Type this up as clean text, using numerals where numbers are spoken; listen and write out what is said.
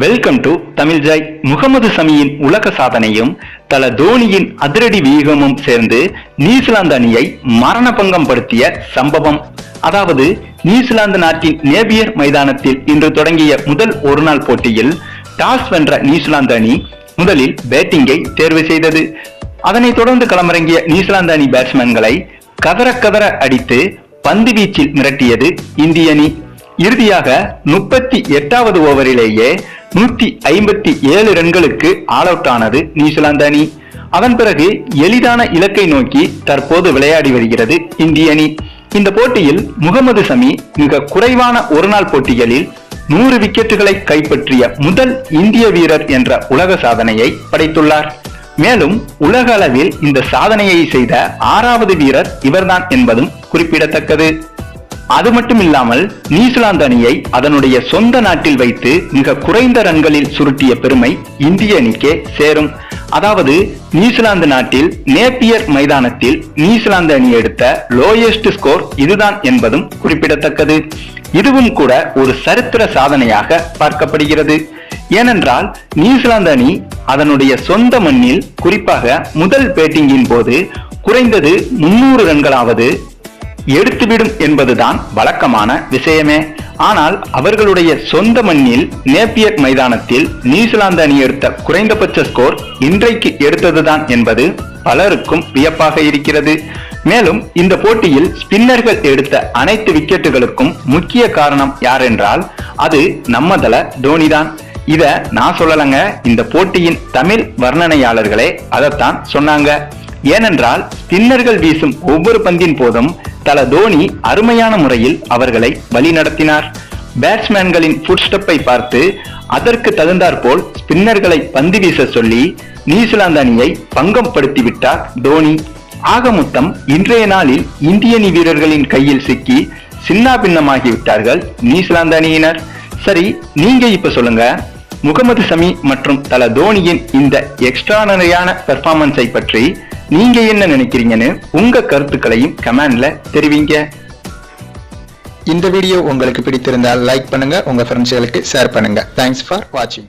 Welcome to Tamil Joy. Mohammed சமியின் உலக சாதனையும் தல தோனியின் அதிரடி வேகமும் சேர்ந்து நியூசிலாந்து அணியை மரண பங்கம் படுத்திய சம்பவம். அதாவது நியூசிலாந்து நாட்டின் நேபியர் மைதானத்தில் இன்று தொடங்கிய முதல் ஒருநாள் போட்டியில் டாஸ் வென்ற நியூசிலாந்து அணி முதலில் பேட்டிங்கை தேர்வு செய்தது. அதனைத் தொடர்ந்து களமிறங்கிய நியூசிலாந்து அணி பேட்ஸ்மேன்களை கதற கதற அடித்து பந்து வீச்சில் மிரட்டியது இந்திய அணி. இறுதியாக 38வது ஓவரிலேயே 157 ரன்களுக்கு ஆல் அவுட் ஆனது நியூசிலாந்து அணி. அதன் பிறகு எளிதான இலக்கை நோக்கி தற்போது விளையாடி வருகிறது இந்திய அணி. இந்த போட்டியில் முகமது சமி மிக குறைவான ஒருநாள் போட்டிகளில் 100 விக்கெட்டுகளை கைப்பற்றிய முதல் இந்திய வீரர் என்ற உலக சாதனையை படைத்துள்ளார். மேலும் உலக அளவில் இந்த சாதனையை செய்த 6வது வீரர் இவர்தான் என்பதும் குறிப்பிடத்தக்கது. அது மட்டும் இல்லாமல் நியூசிலாந்து அணியை அதனுடைய சொந்த நாட்டில் வைத்து மிக குறைந்த ரன்களில் சுருட்டிய பெருமை இந்திய அணிக்கே சேரும். அதாவது நியூசிலாந்து நாட்டில் நேப்பியர் மைதானத்தில் நியூசிலாந்து அணி எடுத்த லோயஸ்ட் ஸ்கோர் இதுதான் என்பதும் குறிப்பிடத்தக்கது. இதுவும் கூட ஒரு சரித்திர சாதனையாக பார்க்கப்படுகிறது. ஏனென்றால் நியூசிலாந்து அணி அதனுடைய சொந்த மண்ணில் குறிப்பாக முதல் பேட்டிங்கின் போது குறைந்தது 300 ரன்களாவது எடுத்துவிடும் என்பதுதான் வழக்கமான விஷயமே. ஆனால் அவர்களுடைய சொந்த மண்ணில் நேப்பியர் மைதானத்தில் நியூசிலாந்து அணி எடுத்த குறைந்தபட்ச ஸ்கோர் இன்றைக்கு எடுத்ததுதான் என்பது பலருக்கும் வியப்பாக இருக்கிறது. மேலும் இந்த போட்டியில் ஸ்பின்னர்கள் எடுத்த அனைத்து விக்கெட்டுகளுக்கும் முக்கிய காரணம் யார் என்றால் அது நம்ம தல தோனி தான். இத நான் சொல்லலங்க, இந்த போட்டியின் தமிழ் வர்ணனையாளர்களே அதைத்தான் சொன்னாங்க. ஏனென்றால் ஸ்பின்னர்கள் வீசும் ஒவ்வொரு பந்தின் போதும் தல தோனி அருமையான முறையில் அவர்களை வழி நடத்தினார். பேட்ஸ்மேன்களின் ஃபுட் ஸ்டெப்பை பார்த்து அதற்கு தகுந்தாற்போல் ஸ்பின்னர்களை பந்து வீச சொல்லி நியூசிலாந்து அணியை பங்கம் படுத்திவிட்டார் தோனி. ஆக மொத்தம் இன்றைய நாளில் இந்திய அணி வீரர்களின் கையில் சிக்கி சின்ன பின்னமாகிவிட்டார்கள் நியூசிலாந்து அணியினர். சரி, நீங்க இப்ப சொல்லுங்க, முகமது சமி மற்றும் தல தோனியின் இந்த எக்ஸ்ட்ரானரியான பெர்ஃபார்மன்ஸை பற்றி நீங்க என்ன நினைக்கிறீங்கன்னு உங்க கருத்துக்களையும் கமெண்ட்ல தெரிவிங்க. இந்த வீடியோ உங்களுக்கு பிடித்திருந்தால் லைக் பண்ணுங்க, உங்க ஃப்ரெண்ட்ஸ்களுக்கு ஷேர் பண்ணுங்க. தேங்க்ஸ் ஃபார் வாட்சிங்.